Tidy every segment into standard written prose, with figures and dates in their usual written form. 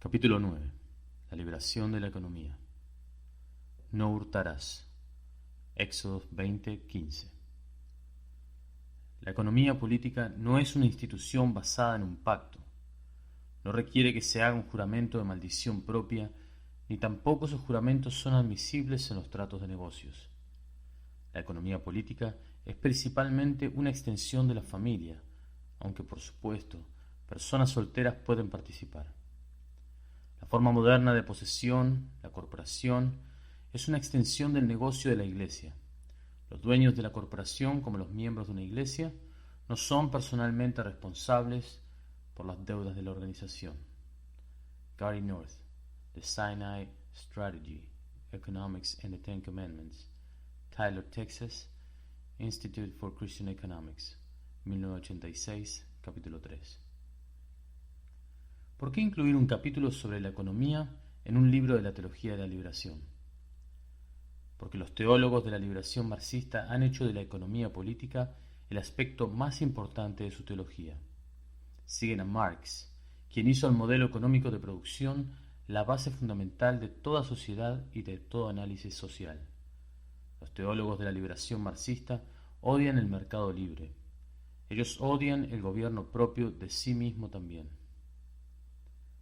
Capítulo 9. La liberación de la economía. No hurtarás. Éxodo 20:15. La economía política no es una institución basada en un pacto. No requiere que se haga un juramento de maldición propia, ni tampoco esos juramentos son admisibles en los tratos de negocios. La economía política es principalmente una extensión de la familia, aunque por supuesto, personas solteras pueden participar. La forma moderna de posesión, la corporación, es una extensión del negocio de la Iglesia. Los dueños de la corporación, como los miembros de una iglesia, no son personalmente responsables por las deudas de la organización. Gary North, The Sinai Strategy, Economics and the Ten Commandments, Tyler, Texas, Institute for Christian Economics, 1986, capítulo 3. ¿Por qué incluir un capítulo sobre la economía en un libro de la teología de la liberación? Porque los teólogos de la liberación marxista han hecho de la economía política el aspecto más importante de su teología. Siguen a Marx, quien hizo el modelo económico de producción la base fundamental de toda sociedad y de todo análisis social. Los teólogos de la liberación marxista odian el mercado libre. Ellos odian el gobierno propio de sí mismo también.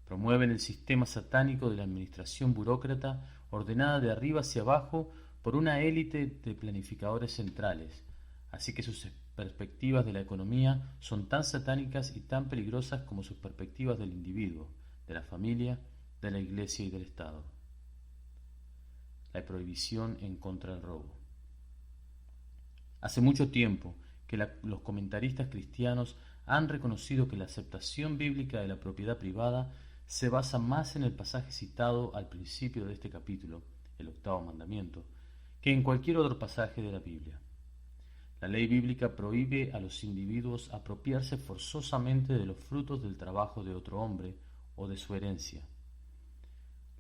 Promueven el sistema satánico de la administración burócrata ordenada de arriba hacia abajo por una élite de planificadores centrales, así que sus perspectivas de la economía son tan satánicas y tan peligrosas como sus perspectivas del individuo, de la familia, de la iglesia y del Estado. La prohibición en contra del robo. Hace mucho tiempo que los comentaristas cristianos han reconocido que la aceptación bíblica de la propiedad privada se basa más en el pasaje citado al principio de este capítulo, el octavo mandamiento, que en cualquier otro pasaje de la Biblia. La ley bíblica prohíbe a los individuos apropiarse forzosamente de los frutos del trabajo de otro hombre o de su herencia.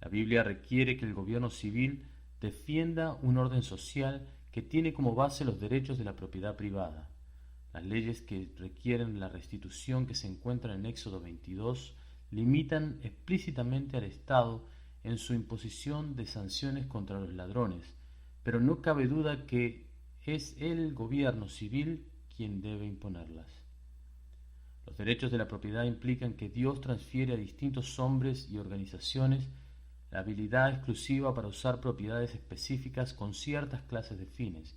La Biblia requiere que el gobierno civil defienda un orden social que tiene como base los derechos de la propiedad privada. Las leyes que requieren la restitución que se encuentran en Éxodo 22 limitan explícitamente al Estado en su imposición de sanciones contra los ladrones, pero no cabe duda que es el gobierno civil quien debe imponerlas. Los derechos de la propiedad implican que Dios transfiere a distintos hombres y organizaciones la habilidad exclusiva para usar propiedades específicas con ciertas clases de fines,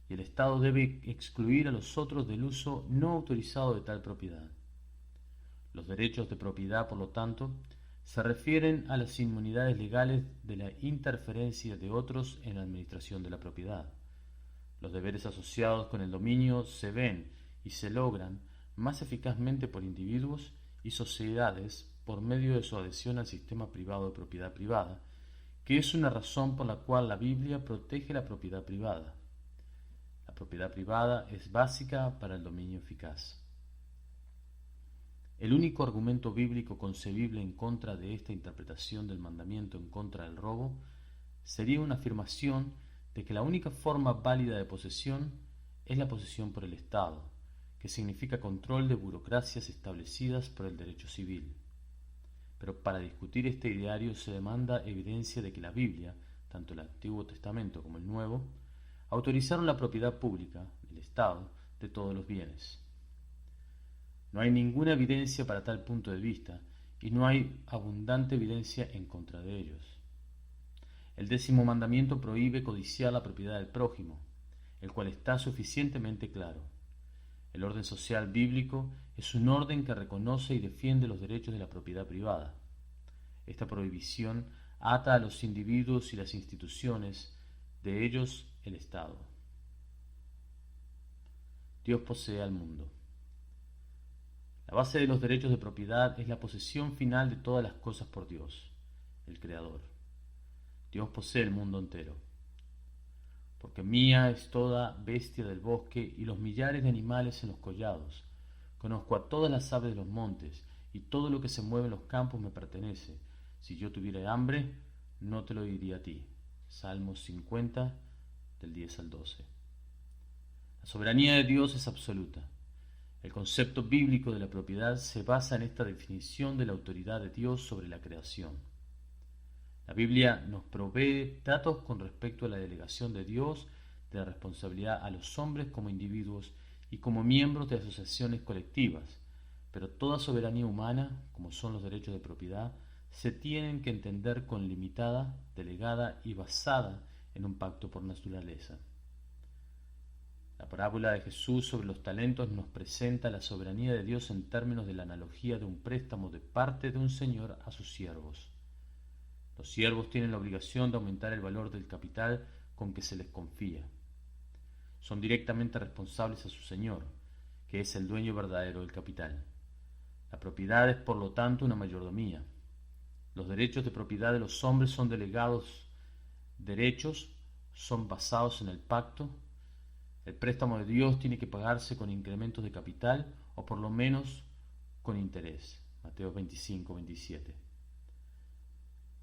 y el Estado debe excluir a los otros del uso no autorizado de tal propiedad. Los derechos de propiedad, por lo tanto, se refieren a las inmunidades legales de la interferencia de otros en la administración de la propiedad. Los deberes asociados con el dominio se ven y se logran más eficazmente por individuos y sociedades por medio de su adhesión al sistema privado de propiedad privada, que es una razón por la cual la Biblia protege la propiedad privada. La propiedad privada es básica para el dominio eficaz. El único argumento bíblico concebible en contra de esta interpretación del mandamiento en contra del robo sería una afirmación de que la única forma válida de posesión es la posesión por el Estado, que significa control de burocracias establecidas por el derecho civil. Pero para discutir este ideario se demanda evidencia de que la Biblia, tanto el Antiguo Testamento como el Nuevo, autorizaron la propiedad pública, el Estado, de todos los bienes. No hay ninguna evidencia para tal punto de vista, y no hay abundante evidencia en contra de ellos. El 10º mandamiento prohíbe codiciar la propiedad del prójimo, el cual está suficientemente claro. El orden social bíblico es un orden que reconoce y defiende los derechos de la propiedad privada. Esta prohibición ata a los individuos y las instituciones, de ellos el Estado. Dios posee al mundo. La base de los derechos de propiedad es la posesión final de todas las cosas por Dios, el Creador. Dios posee el mundo entero. Porque mía es toda bestia del bosque y los millares de animales en los collados. Conozco a todas las aves de los montes, y todo lo que se mueve en los campos me pertenece. Si yo tuviera hambre, no te lo diría a ti. Salmos 50, del 10 al 12. La soberanía de Dios es absoluta. El concepto bíblico de la propiedad se basa en esta definición de la autoridad de Dios sobre la creación. La Biblia nos provee datos con respecto a la delegación de Dios de la responsabilidad a los hombres como individuos y como miembros de asociaciones colectivas, pero toda soberanía humana, como son los derechos de propiedad, se tienen que entender con limitada, delegada y basada en un pacto por naturaleza. La parábola de Jesús sobre los talentos nos presenta la soberanía de Dios en términos de la analogía de un préstamo de parte de un señor a sus siervos. Los siervos tienen la obligación de aumentar el valor del capital con que se les confía. Son directamente responsables a su señor, que es el dueño verdadero del capital. La propiedad es, por lo tanto, una mayordomía. Los derechos de propiedad de los hombres son delegados derechos, son basados en el pacto. El préstamo de Dios tiene que pagarse con incrementos de capital o por lo menos con interés. Mateo 25, 27.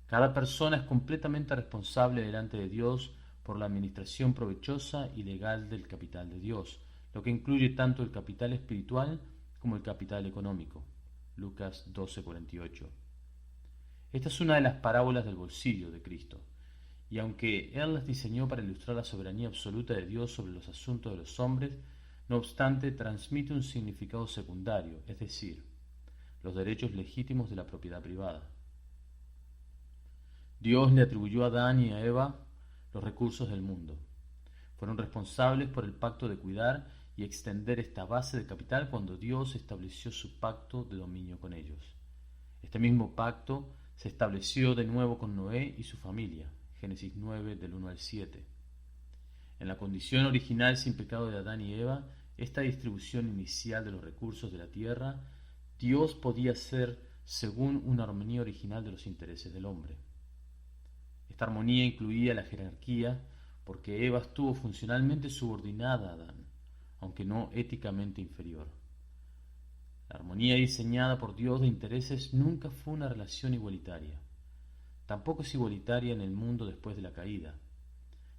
Cada persona es completamente responsable delante de Dios por la administración provechosa y legal del capital de Dios, lo que incluye tanto el capital espiritual como el capital económico. Lucas 12:48. Esta es una de las parábolas del bolsillo de Cristo, y aunque Él las diseñó para ilustrar la soberanía absoluta de Dios sobre los asuntos de los hombres, no obstante transmite un significado secundario, es decir, los derechos legítimos de la propiedad privada. Dios le atribuyó a Adán y a Eva los recursos del mundo. Fueron responsables por el pacto de cuidar y extender esta base de capital cuando Dios estableció su pacto de dominio con ellos. Este mismo pacto se estableció de nuevo con Noé y su familia, Génesis 9 del 1 al 7. En la condición original sin pecado de Adán y Eva, esta distribución inicial de los recursos de la tierra, Dios podía hacer según una armonía original de los intereses del hombre. Esta armonía incluía la jerarquía porque Eva estuvo funcionalmente subordinada a Adán, aunque no éticamente inferior. La armonía diseñada por Dios de intereses nunca fue una relación igualitaria. Tampoco es igualitaria en el mundo después de la caída.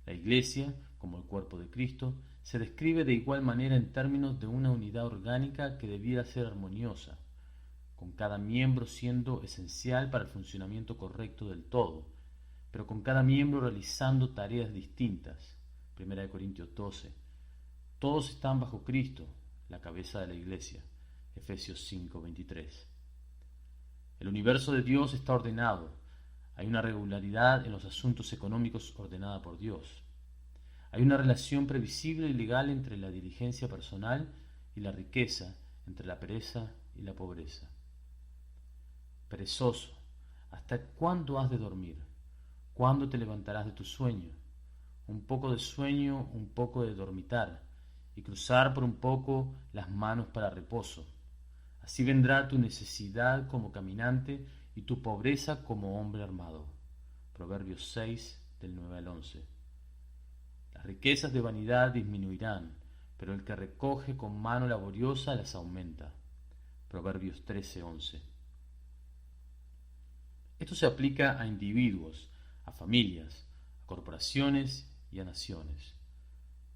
La Iglesia, como el cuerpo de Cristo, se describe de igual manera en términos de una unidad orgánica que debiera ser armoniosa, con cada miembro siendo esencial para el funcionamiento correcto del todo, pero con cada miembro realizando tareas distintas. 1 Corintios 12. Todos están bajo Cristo, la cabeza de la Iglesia. Efesios 5:23. El universo de Dios está ordenado. Hay una regularidad en los asuntos económicos ordenada por Dios. Hay una relación previsible y legal entre la diligencia personal y la riqueza, entre la pereza y la pobreza. Perezoso, ¿hasta cuándo has de dormir? ¿Cuándo te levantarás de tu sueño? Un poco de sueño, un poco de dormitar, y cruzar por un poco las manos para reposo. Así vendrá tu necesidad como caminante y tu pobreza como hombre armado. Proverbios 6, del 9 al 11. Las riquezas de vanidad disminuirán, pero el que recoge con mano laboriosa las aumenta. Proverbios 13, 11. Esto se aplica a individuos, a familias, a corporaciones y a naciones.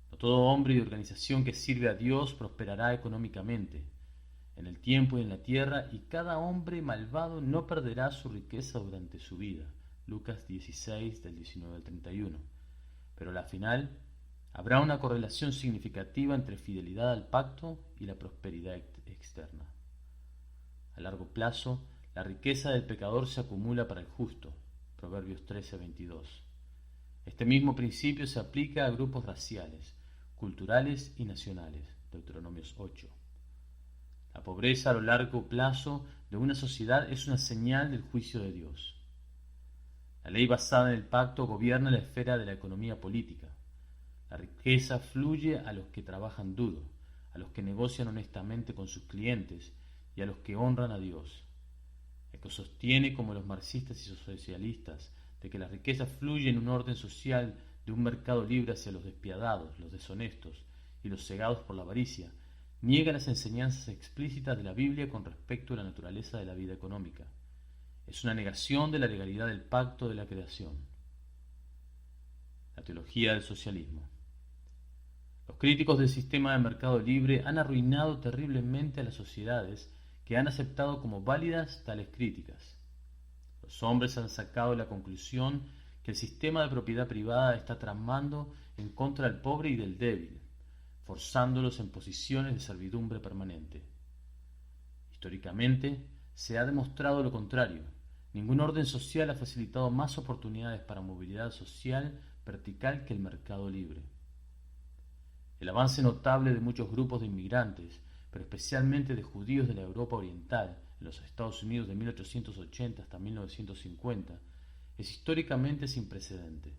No todo hombre y organización que sirve a Dios prosperará económicamente en el tiempo y en la tierra, y cada hombre malvado no perderá su riqueza durante su vida. Lucas 16, del 19 al 31. Pero al final habrá una correlación significativa entre fidelidad al pacto y la prosperidad externa. A largo plazo, la riqueza del pecador se acumula para el justo. Proverbios 13, 22. Este mismo principio se aplica a grupos raciales, culturales y nacionales. Deuteronomios 8. La pobreza a lo largo plazo de una sociedad es una señal del juicio de Dios. La ley basada en el pacto gobierna la esfera de la economía política. La riqueza fluye a los que trabajan duro, a los que negocian honestamente con sus clientes y a los que honran a Dios. El que sostiene, como los marxistas y socialistas, de que la riqueza fluye en un orden social de un mercado libre hacia los despiadados, los deshonestos y los cegados por la avaricia, niega las enseñanzas explícitas de la Biblia con respecto a la naturaleza de la vida económica. Es una negación de la legalidad del pacto de la creación. La teología del socialismo. Los críticos del sistema de mercado libre han arruinado terriblemente a las sociedades que han aceptado como válidas tales críticas. Los hombres han sacado la conclusión que el sistema de propiedad privada está tramando en contra del pobre y del débil, forzándolos en posiciones de servidumbre permanente. Históricamente, se ha demostrado lo contrario. Ningún orden social ha facilitado más oportunidades para movilidad social vertical que el mercado libre. El avance notable de muchos grupos de inmigrantes, pero especialmente de judíos de la Europa Oriental, en los Estados Unidos de 1880 hasta 1950, es históricamente sin precedente.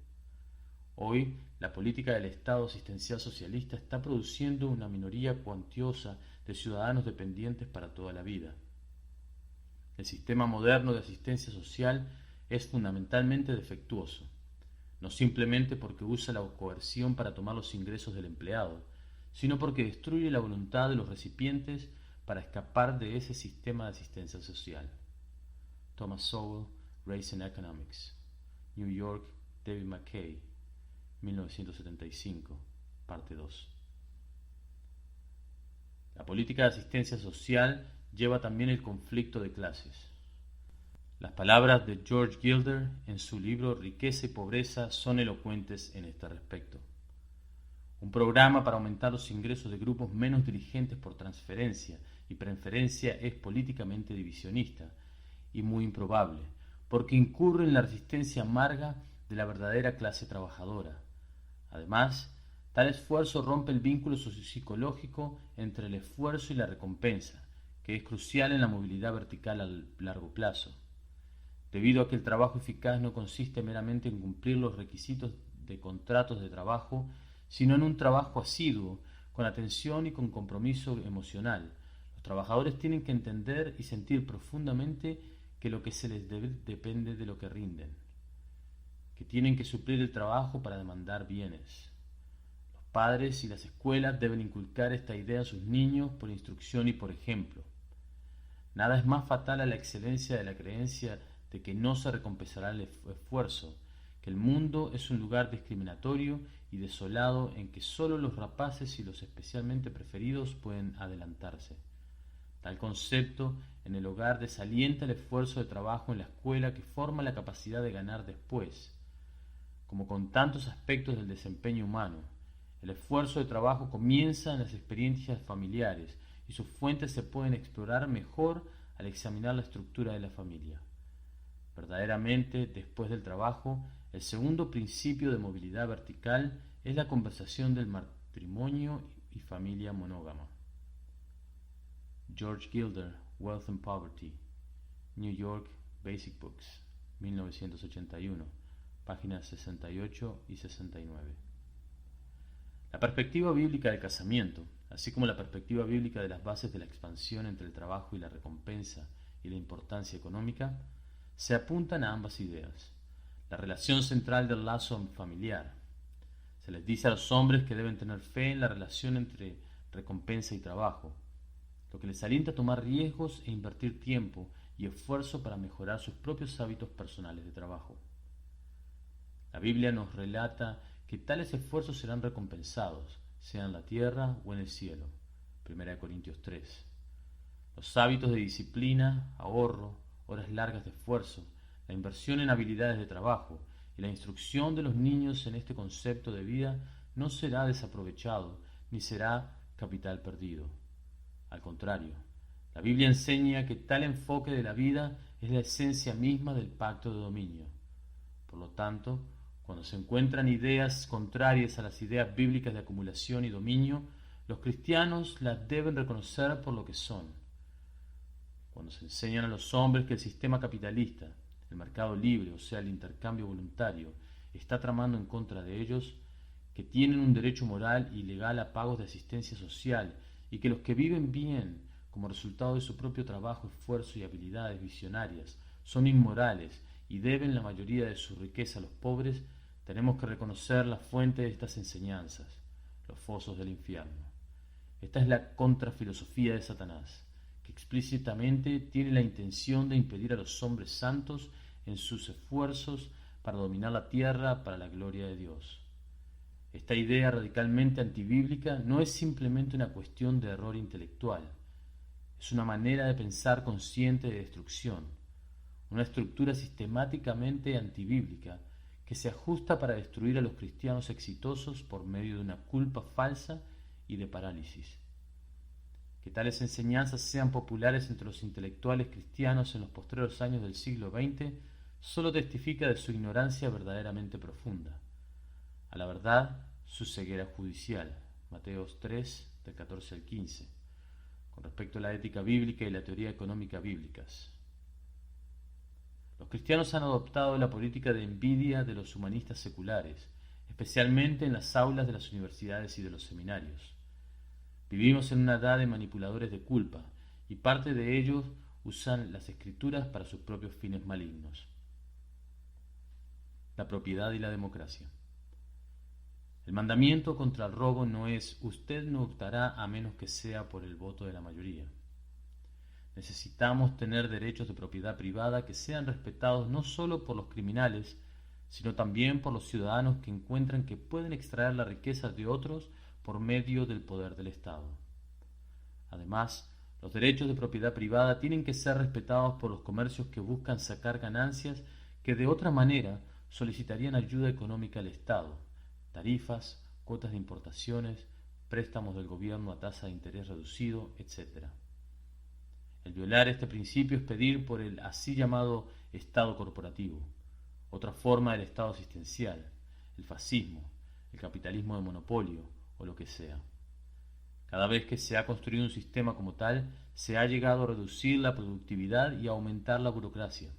Hoy, la política del Estado asistencial socialista está produciendo una minoría cuantiosa de ciudadanos dependientes para toda la vida. El sistema moderno de asistencia social es fundamentalmente defectuoso, no simplemente porque usa la coerción para tomar los ingresos del empleado, sino porque destruye la voluntad de los recipientes para escapar de ese sistema de asistencia social. Thomas Sowell, Race and Economics, New York, David McKay, 1975, parte 2. La política de asistencia social lleva también el conflicto de clases. Las palabras de George Gilder en su libro Riqueza y Pobreza son elocuentes en este respecto. Un programa para aumentar los ingresos de grupos menos dirigentes por transferencia y preferencia es políticamente divisionista y muy improbable, porque incurre en la resistencia amarga de la verdadera clase trabajadora. Además, tal esfuerzo rompe el vínculo sociopsicológico entre el esfuerzo y la recompensa, que es crucial en la movilidad vertical a largo plazo. Debido a que el trabajo eficaz no consiste meramente en cumplir los requisitos de contratos de trabajo, sino en un trabajo asiduo, con atención y con compromiso emocional. Los trabajadores tienen que entender y sentir profundamente que lo que se les debe depende de lo que rinden, que tienen que suplir el trabajo para demandar bienes. Los padres y las escuelas deben inculcar esta idea a sus niños por instrucción y por ejemplo. Nada es más fatal a la excelencia de la creencia de que no se recompensará el esfuerzo, que el mundo es un lugar discriminatorio y desolado en que sólo los rapaces y los especialmente preferidos pueden adelantarse. Tal concepto en el hogar desalienta el esfuerzo de trabajo en la escuela que forma la capacidad de ganar después. Como con tantos aspectos del desempeño humano, el esfuerzo de trabajo comienza en las experiencias familiares y sus fuentes se pueden explorar mejor al examinar la estructura de la familia. Verdaderamente, después del trabajo, el segundo principio de movilidad vertical es la conservación del matrimonio y familia monógama. George Gilder, Wealth and Poverty, New York, Basic Books, 1981, páginas 68 y 69. La perspectiva bíblica del casamiento, así como la perspectiva bíblica de las bases de la expansión entre el trabajo y la recompensa y la importancia económica, se apuntan a ambas ideas. La relación central del lazo familiar. Se les dice a los hombres que deben tener fe en la relación entre recompensa y trabajo, lo que les alienta a tomar riesgos e invertir tiempo y esfuerzo para mejorar sus propios hábitos personales de trabajo. La Biblia nos relata que tales esfuerzos serán recompensados, sea en la tierra o en el cielo. 1 Corintios 3. Los hábitos de disciplina, ahorro, horas largas de esfuerzo, la inversión en habilidades de trabajo y la instrucción de los niños en este concepto de vida no será desaprovechado ni será capital perdido. Al contrario, la Biblia enseña que tal enfoque de la vida es la esencia misma del pacto de dominio. Por lo tanto, cuando se encuentran ideas contrarias a las ideas bíblicas de acumulación y dominio, los cristianos las deben reconocer por lo que son. Cuando se enseñan a los hombres que el sistema capitalista, el mercado libre, o sea, el intercambio voluntario, está tramando en contra de ellos, que tienen un derecho moral y legal a pagos de asistencia social y que los que viven bien, como resultado de su propio trabajo, esfuerzo y habilidades visionarias, son inmorales y deben la mayoría de su riqueza a los pobres, tenemos que reconocer la fuente de estas enseñanzas, los fosos del infierno. Esta es la contrafilosofía de Satanás, que explícitamente tiene la intención de impedir a los hombres santos en sus esfuerzos para dominar la tierra para la gloria de Dios. Esta idea radicalmente antibíblica no es simplemente una cuestión de error intelectual, es una manera de pensar consciente de destrucción, una estructura sistemáticamente antibíblica que se ajusta para destruir a los cristianos exitosos por medio de una culpa falsa y de parálisis. Que tales enseñanzas sean populares entre los intelectuales cristianos en los postreros años del siglo XX solo testifica de su ignorancia verdaderamente profunda. A la verdad, su ceguera judicial. Mateos 3, del 14 al 15. Con respecto a la ética bíblica y la teoría económica bíblicas. Los cristianos han adoptado la política de envidia de los humanistas seculares, especialmente en las aulas de las universidades y de los seminarios. Vivimos en una edad de manipuladores de culpa, y parte de ellos usan las escrituras para sus propios fines malignos. La propiedad y la democracia. El mandamiento contra el robo no es usted no hurtará a menos que sea por el voto de la mayoría. Necesitamos tener derechos de propiedad privada que sean respetados no solo por los criminales, sino también por los ciudadanos que encuentran que pueden extraer la riqueza de otros por medio del poder del Estado. Además, los derechos de propiedad privada tienen que ser respetados por los comercios que buscan sacar ganancias que de otra manera solicitarían ayuda económica al Estado, tarifas, cuotas de importaciones, préstamos del gobierno a tasa de interés reducido, etc. El violar este principio es pedir por el así llamado Estado corporativo, otra forma del Estado asistencial, el fascismo, el capitalismo de monopolio o lo que sea. Cada vez que se ha construido un sistema como tal, se ha llegado a reducir la productividad y a aumentar la burocracia.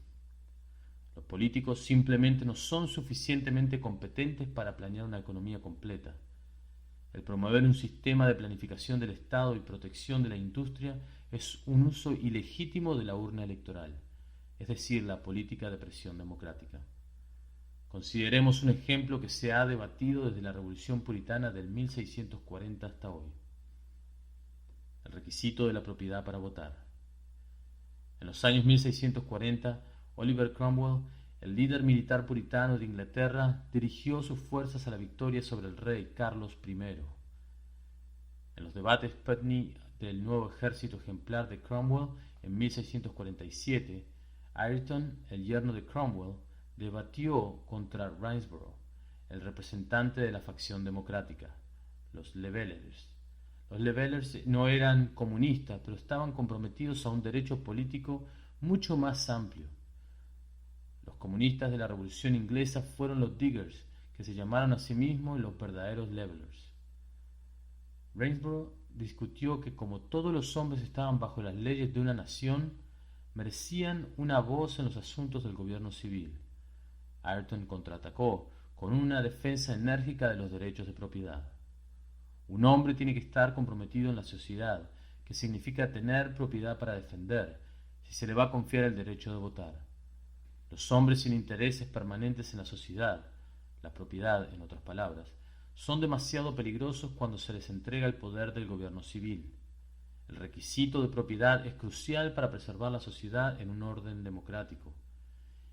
Los políticos simplemente no son suficientemente competentes para planear una economía completa. El promover un sistema de planificación del Estado y protección de la industria es un uso ilegítimo de la urna electoral, es decir, la política de presión democrática. Consideremos un ejemplo que se ha debatido desde la Revolución Puritana del 1640 hasta hoy. El requisito de la propiedad para votar. En los años 1640, Oliver Cromwell, el líder militar puritano de Inglaterra, dirigió sus fuerzas a la victoria sobre el rey Carlos I. En los debates Putney del nuevo ejército ejemplar de Cromwell en 1647, Ayrton, el yerno de Cromwell, debatió contra Gainsborough, el representante de la facción democrática, los Levelers. Los Levelers no eran comunistas, pero estaban comprometidos a un derecho político mucho más amplio. Los comunistas de la Revolución Inglesa fueron los Diggers, que se llamaron a sí mismos los verdaderos Levelers. Gainsborough discutió que como todos los hombres estaban bajo las leyes de una nación, merecían una voz en los asuntos del gobierno civil. Ayrton contraatacó con una defensa enérgica de los derechos de propiedad. Un hombre tiene que estar comprometido en la sociedad, que significa tener propiedad para defender, si se le va a confiar el derecho de votar. Los hombres sin intereses permanentes en la sociedad, la propiedad, en otras palabras, son demasiado peligrosos cuando se les entrega el poder del gobierno civil. El requisito de propiedad es crucial para preservar la sociedad en un orden democrático.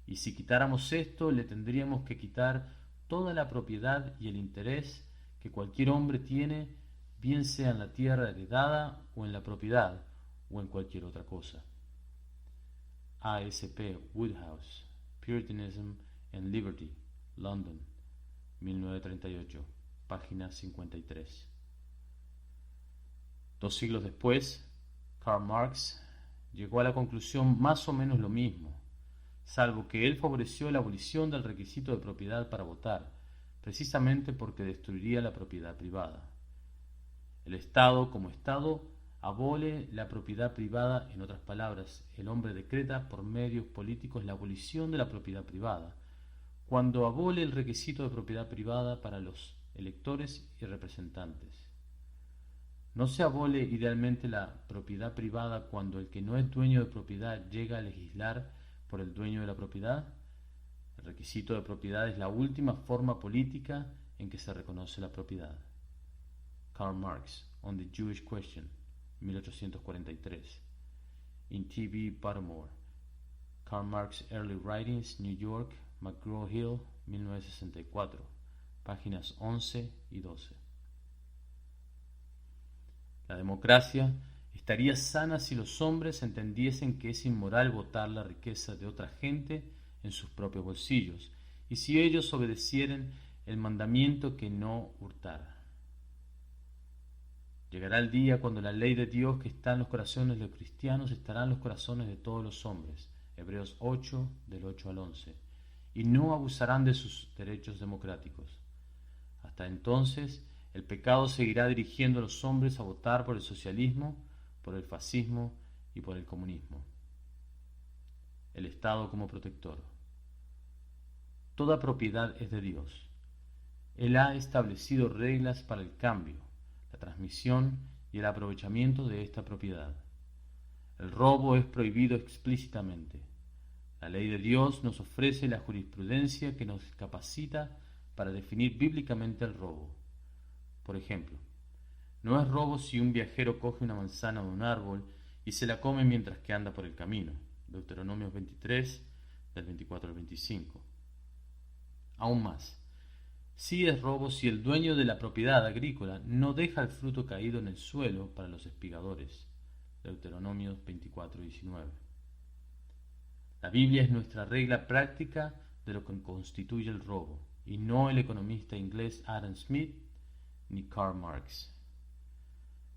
Y si quitáramos esto, le tendríamos que quitar toda la propiedad y el interés que cualquier hombre tiene, bien sea en la tierra heredada o en la propiedad o en cualquier otra cosa. A.S.P. Woodhouse, Puritanism and Liberty, London, 1938, página 53. 2 siglos después, Karl Marx llegó a la conclusión más o menos lo mismo, salvo que él favoreció la abolición del requisito de propiedad para votar, precisamente porque destruiría la propiedad privada. El Estado, como Estado, abole la propiedad privada, en otras palabras, el hombre decreta por medios políticos la abolición de la propiedad privada, cuando abole el requisito de propiedad privada para los electores y representantes. ¿No se abole idealmente la propiedad privada cuando el que no es dueño de propiedad llega a legislar por el dueño de la propiedad? El requisito de propiedad es la última forma política en que se reconoce la propiedad. Karl Marx, On the Jewish Question, 1843. In T.B. Buttermore, Karl Marx Early Writings, New York, McGraw-Hill, 1964. páginas 11 y 12. La democracia estaría sana si los hombres entendiesen que es inmoral botar la riqueza de otra gente en sus propios bolsillos, y si ellos obedecieren el mandamiento que no hurtar. Llegará el día cuando la ley de Dios que está en los corazones de los cristianos estará en los corazones de todos los hombres. Hebreos 8, del 8 al 11. Y no abusarán de sus derechos democráticos. Hasta entonces, el pecado seguirá dirigiendo a los hombres a votar por el socialismo, por el fascismo y por el comunismo. El Estado como protector. Toda propiedad es de Dios. Él ha establecido reglas para el cambio, la transmisión y el aprovechamiento de esta propiedad. El robo es prohibido explícitamente. La ley de Dios nos ofrece la jurisprudencia que nos capacita para definir bíblicamente el robo. Por ejemplo, no es robo si un viajero coge una manzana de un árbol y se la come mientras que anda por el camino. Deuteronomio 23, del 24 al 25. Aún más, sí es robo si el dueño de la propiedad agrícola no deja el fruto caído en el suelo para los espigadores. Deuteronomio 24 y 19. La Biblia es nuestra regla práctica de lo que constituye el robo, y no el economista inglés Adam Smith ni Karl Marx.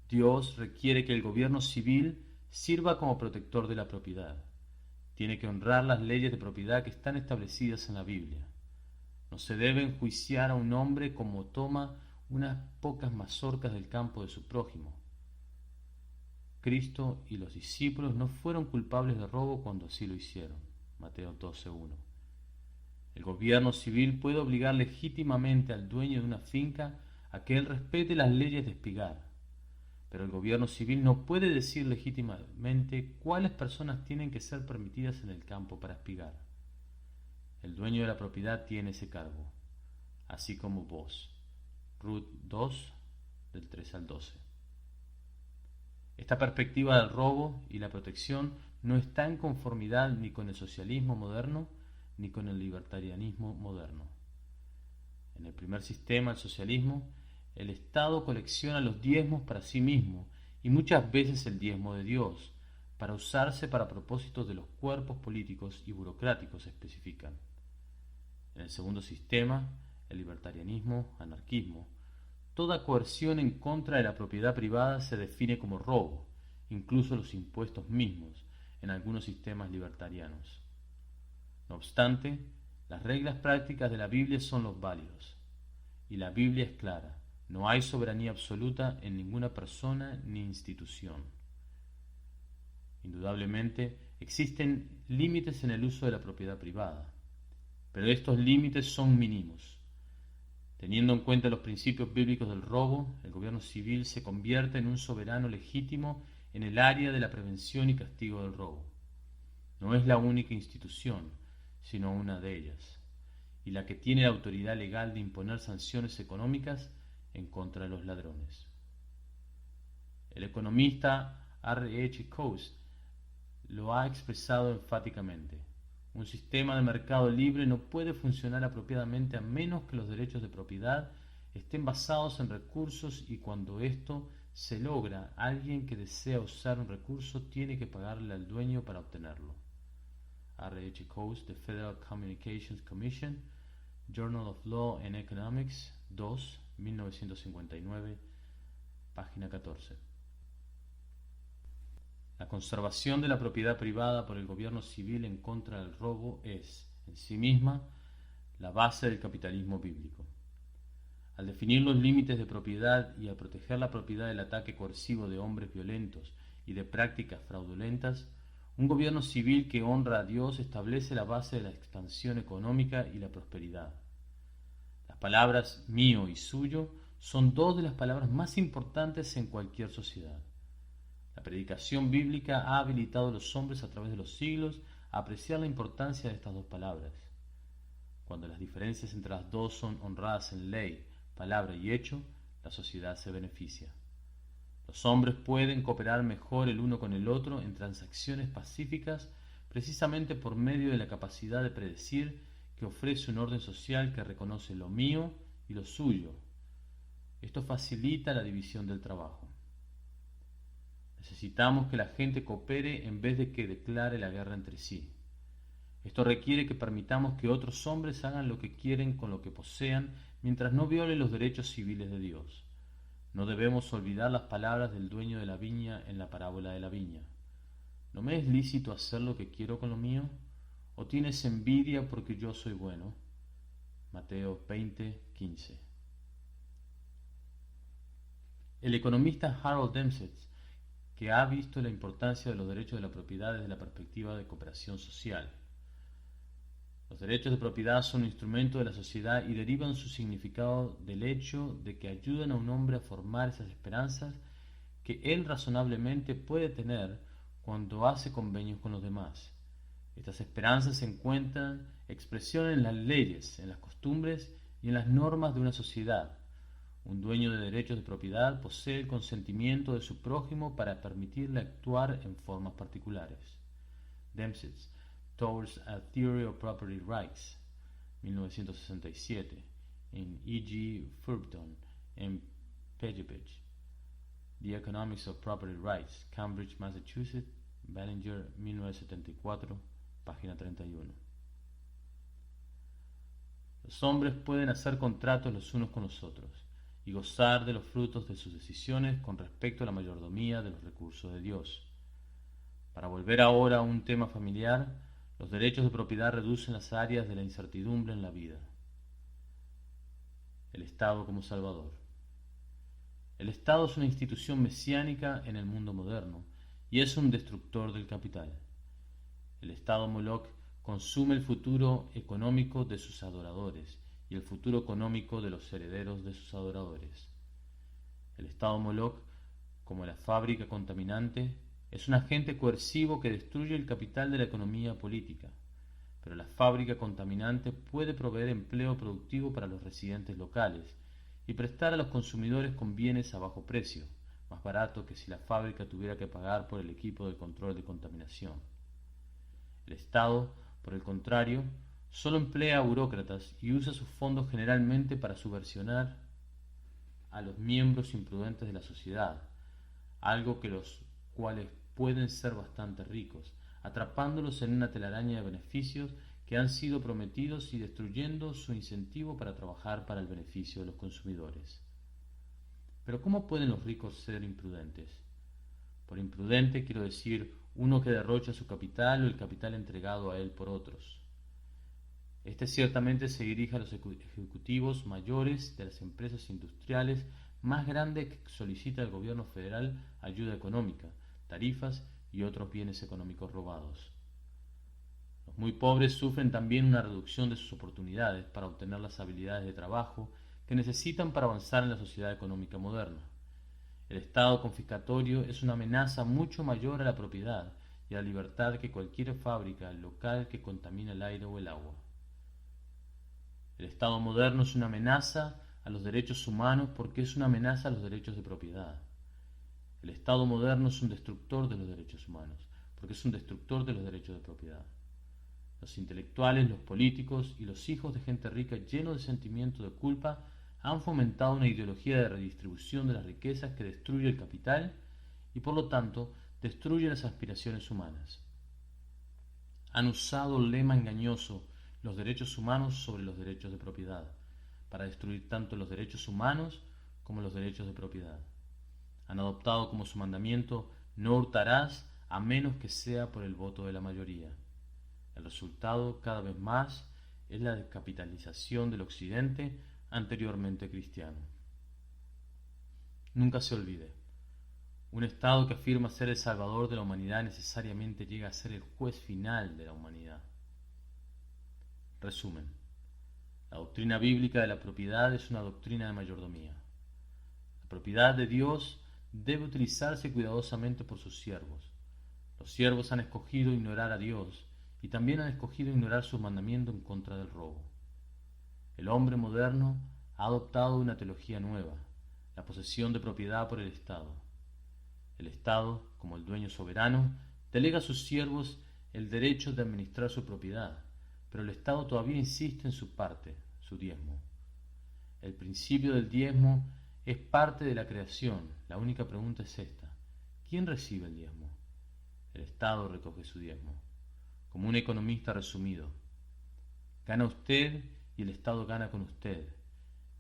Dios requiere que el gobierno civil sirva como protector de la propiedad. Tiene que honrar las leyes de propiedad que están establecidas en la Biblia. No se debe enjuiciar a un hombre como toma unas pocas mazorcas del campo de su prójimo. Cristo y los discípulos no fueron culpables de robo cuando así lo hicieron. Mateo 12:1. El gobierno civil puede obligar legítimamente al dueño de una finca a que él respete las leyes de espigar, pero el gobierno civil no puede decir legítimamente cuáles personas tienen que ser permitidas en el campo para espigar. El dueño de la propiedad tiene ese cargo, así como vos. Ruth 2, del 3 al 12. Esta perspectiva del robo y la protección no está en conformidad ni con el socialismo moderno ni con el libertarianismo moderno. En el primer sistema, el socialismo, el Estado colecciona los diezmos para sí mismo y muchas veces el diezmo de Dios, para usarse para propósitos de los cuerpos políticos y burocráticos especifican. En el segundo sistema, el libertarianismo, anarquismo, toda coerción en contra de la propiedad privada se define como robo, incluso los impuestos mismos, en algunos sistemas libertarianos. No obstante, las reglas prácticas de la Biblia son los válidos, y la Biblia es clara: no hay soberanía absoluta en ninguna persona ni institución. Indudablemente, existen límites en el uso de la propiedad privada, pero estos límites son mínimos. Teniendo en cuenta los principios bíblicos del robo, el gobierno civil se convierte en un soberano legítimo en el área de la prevención y castigo del robo. No es la única institución, sino una de ellas, y la que tiene la autoridad legal de imponer sanciones económicas en contra de los ladrones. El economista R. H. Coase lo ha expresado enfáticamente: un sistema de mercado libre no puede funcionar apropiadamente a menos que los derechos de propiedad estén basados en recursos, y cuando esto se logra, alguien que desea usar un recurso tiene que pagarle al dueño para obtenerlo. R. H. Coase, The Federal Communications Commission, Journal of Law and Economics, 2, 1959, página 14. La conservación de la propiedad privada por el gobierno civil en contra del robo es, en sí misma, la base del capitalismo bíblico. Al definir los límites de propiedad y al proteger la propiedad del ataque coercivo de hombres violentos y de prácticas fraudulentas, un gobierno civil que honra a Dios establece la base de la expansión económica y la prosperidad. Las palabras mío y suyo son dos de las palabras más importantes en cualquier sociedad. La predicación bíblica ha habilitado a los hombres a través de los siglos a apreciar la importancia de estas dos palabras. Cuando las diferencias entre las dos son honradas en ley, palabra y hecho, la sociedad se beneficia. Los hombres pueden cooperar mejor el uno con el otro en transacciones pacíficas precisamente por medio de la capacidad de predecir que ofrece un orden social que reconoce lo mío y lo suyo. Esto facilita la división del trabajo. Necesitamos que la gente coopere en vez de que declare la guerra entre sí. Esto requiere que permitamos que otros hombres hagan lo que quieren con lo que posean mientras no violen los derechos civiles de Dios. No debemos olvidar las palabras del dueño de la viña en la parábola de la viña. ¿No me es lícito hacer lo que quiero con lo mío? ¿O tienes envidia porque yo soy bueno? Mateo 20:15. El economista Harold Dempsey, que ha visto la importancia de los derechos de la propiedad desde la perspectiva de cooperación social. Los derechos de propiedad son un instrumento de la sociedad y derivan su significado del hecho de que ayudan a un hombre a formar esas esperanzas que él razonablemente puede tener cuando hace convenios con los demás. Estas esperanzas se encuentran expresión en las leyes, en las costumbres y en las normas de una sociedad. Un dueño de derechos de propiedad posee el consentimiento de su prójimo para permitirle actuar en formas particulares. Dempsey, Towards a Theory of Property Rights, 1967, en E.G. Furbton, en Pejevich. The Economics of Property Rights, Cambridge, Massachusetts, Ballinger, 1974, página 31. Los hombres pueden hacer contratos los unos con los otros y gozar de los frutos de sus decisiones con respecto a la mayordomía de los recursos de Dios. Para volver ahora a un tema familiar, los derechos de propiedad reducen las áreas de la incertidumbre en la vida. El Estado como Salvador. El Estado es una institución mesiánica en el mundo moderno y es un destructor del capital. El Estado Moloch consume el futuro económico de sus adoradores y el futuro económico de los herederos de sus adoradores. El Estado Moloch, como la fábrica contaminante, es un agente coercivo que destruye el capital de la economía política, pero la fábrica contaminante puede proveer empleo productivo para los residentes locales y prestar a los consumidores con bienes a bajo precio, más barato que si la fábrica tuviera que pagar por el equipo de control de contaminación. El Estado, por el contrario, solo emplea a burócratas y usa sus fondos generalmente para subvencionar a los miembros imprudentes de la sociedad, algo que los cuales pueden ser bastante ricos, atrapándolos en una telaraña de beneficios que han sido prometidos y destruyendo su incentivo para trabajar para el beneficio de los consumidores. Pero ¿cómo pueden los ricos ser imprudentes? Por imprudente quiero decir uno que derrocha su capital o el capital entregado a él por otros. Este ciertamente se dirige a los ejecutivos mayores de las empresas industriales más grandes que solicita al gobierno federal ayuda económica, tarifas y otros bienes económicos robados. Los muy pobres sufren también una reducción de sus oportunidades para obtener las habilidades de trabajo que necesitan para avanzar en la sociedad económica moderna. El Estado confiscatorio es una amenaza mucho mayor a la propiedad y a la libertad que cualquier fábrica local que contamine el aire o el agua. El Estado moderno es una amenaza a los derechos humanos porque es una amenaza a los derechos de propiedad. El Estado moderno es un destructor de los derechos humanos, porque es un destructor de los derechos de propiedad. Los intelectuales, los políticos y los hijos de gente rica llenos de sentimiento de culpa han fomentado una ideología de redistribución de las riquezas que destruye el capital y por lo tanto destruye las aspiraciones humanas. Han usado el lema engañoso los derechos humanos sobre los derechos de propiedad para destruir tanto los derechos humanos como los derechos de propiedad. Han adoptado como su mandamiento no hurtarás a menos que sea por el voto de la mayoría. El resultado cada vez más es la descapitalización del Occidente anteriormente cristiano. Nunca se olvide, un Estado que afirma ser el salvador de la humanidad necesariamente llega a ser el juez final de la humanidad. Resumen. La doctrina bíblica de la propiedad es una doctrina de mayordomía. La propiedad de Dios debe utilizarse cuidadosamente por sus siervos. Los siervos han escogido ignorar a Dios y también han escogido ignorar su mandamiento en contra del robo. El hombre moderno ha adoptado una teología nueva, la posesión de propiedad por el Estado. El Estado, como el dueño soberano, delega a sus siervos el derecho de administrar su propiedad, pero el Estado todavía insiste en su parte, su diezmo. El principio del diezmo es parte de la creación. La única pregunta es esta: ¿quién recibe el diezmo? El Estado recoge su diezmo. Como un economista resumido: gana usted y el Estado gana con usted.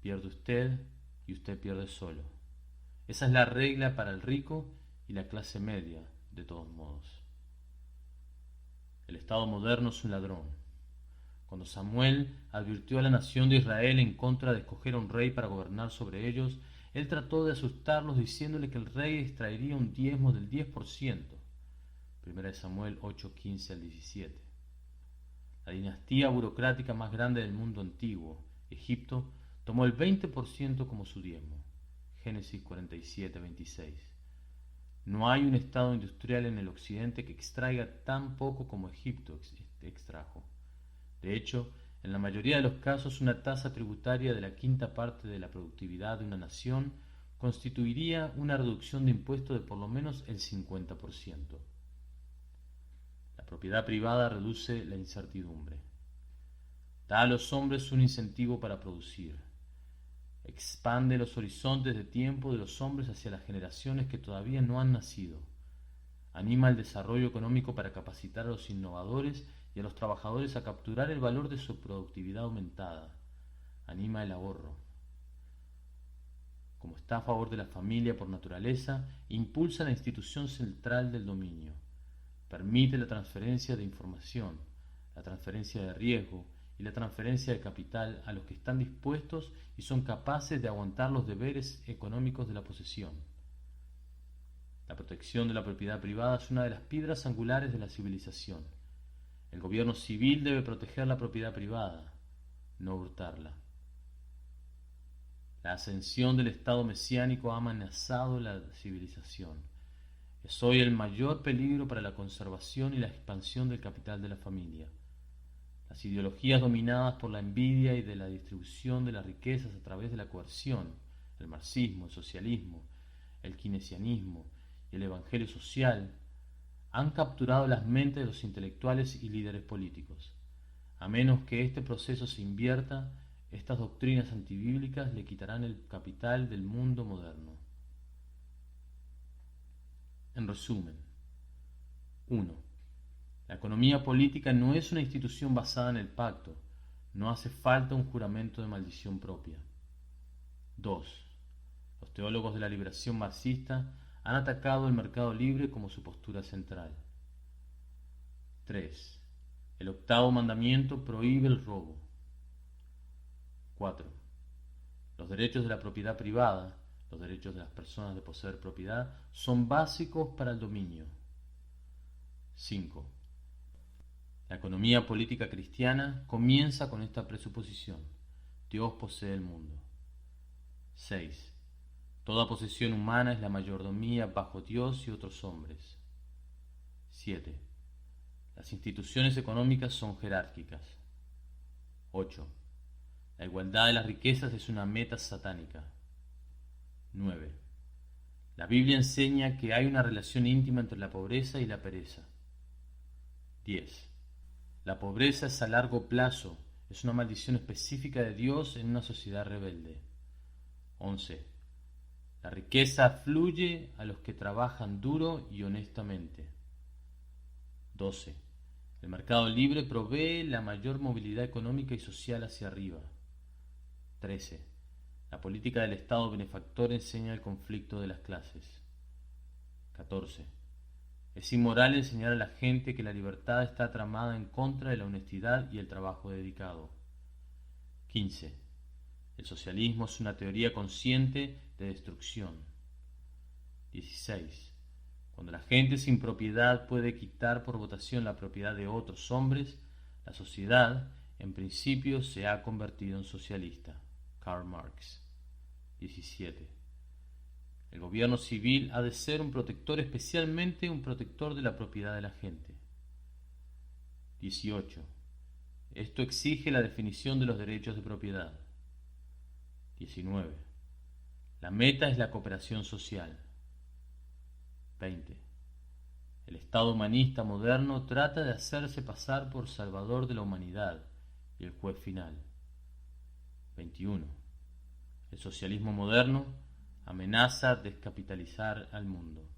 Pierde usted y usted pierde solo. Esa es la regla para el rico y la clase media, de todos modos. El Estado moderno es un ladrón. Cuando Samuel advirtió a la nación de Israel en contra de escoger a un rey para gobernar sobre ellos, él trató de asustarlos diciéndole que el rey extraería un diezmo del 10%. Primera de Samuel 8:15 al 17. La dinastía burocrática más grande del mundo antiguo, Egipto, tomó el 20% como su diezmo. Génesis 47:26. No hay un estado industrial en el occidente que extraiga tan poco como Egipto extrajo. De hecho, en la mayoría de los casos, una tasa tributaria de la quinta parte de la productividad de una nación constituiría una reducción de impuestos de por lo menos el 50%. La propiedad privada reduce la incertidumbre. Da a los hombres un incentivo para producir. Expande los horizontes de tiempo de los hombres hacia las generaciones que todavía no han nacido. Anima el desarrollo económico para capacitar a los innovadores y a los trabajadores a capturar el valor de su productividad aumentada. Anima el ahorro. Como está a favor de la familia por naturaleza, impulsa la institución central del dominio. Permite la transferencia de información, la transferencia de riesgo y la transferencia de capital a los que están dispuestos y son capaces de aguantar los deberes económicos de la posesión. La protección de la propiedad privada es una de las piedras angulares de la civilización. El gobierno civil debe proteger la propiedad privada, no hurtarla. La ascensión del Estado mesiánico ha amenazado la civilización. Es hoy el mayor peligro para la conservación y la expansión del capital de la familia. Las ideologías dominadas por la envidia y de la distribución de las riquezas a través de la coerción, el marxismo, el socialismo, el keynesianismo y el evangelio social, han capturado las mentes de los intelectuales y líderes políticos. A menos que este proceso se invierta, estas doctrinas antibíblicas le quitarán el capital del mundo moderno. En resumen: 1. La economía política no es una institución basada en el pacto. No hace falta un juramento de maldición propia. 2. Los teólogos de la liberación marxista han atacado el mercado libre como su postura central. 3. El octavo mandamiento prohíbe el robo. 4. Los derechos de la propiedad privada, los derechos de las personas de poseer propiedad, son básicos para el dominio. 5. La economía política cristiana comienza con esta presuposición: Dios posee el mundo. 6. Toda posesión humana es la mayordomía bajo Dios y otros hombres. 7. Las instituciones económicas son jerárquicas. 8. La igualdad de las riquezas es una meta satánica. 9. La Biblia enseña que hay una relación íntima entre la pobreza y la pereza. 10. La pobreza es a largo plazo, es una maldición específica de Dios en una sociedad rebelde. 11. La riqueza fluye a los que trabajan duro y honestamente. 12. El mercado libre provee la mayor movilidad económica y social hacia arriba. 13. La política del Estado benefactor enseña el conflicto de las clases. 14. Es inmoral enseñar a la gente que la libertad está tramada en contra de la honestidad y el trabajo dedicado. 15. El socialismo es una teoría consciente de destrucción. 16. Cuando la gente sin propiedad puede quitar por votación la propiedad de otros hombres, la sociedad, en principio, se ha convertido en socialista. Karl Marx. 17. El gobierno civil ha de ser un protector, especialmente un protector de la propiedad de la gente. 18. Esto exige la definición de los derechos de propiedad. 19. La meta es la cooperación social. 20. El Estado humanista moderno trata de hacerse pasar por salvador de la humanidad y el juez final. 21. El socialismo moderno amenaza descapitalizar al mundo.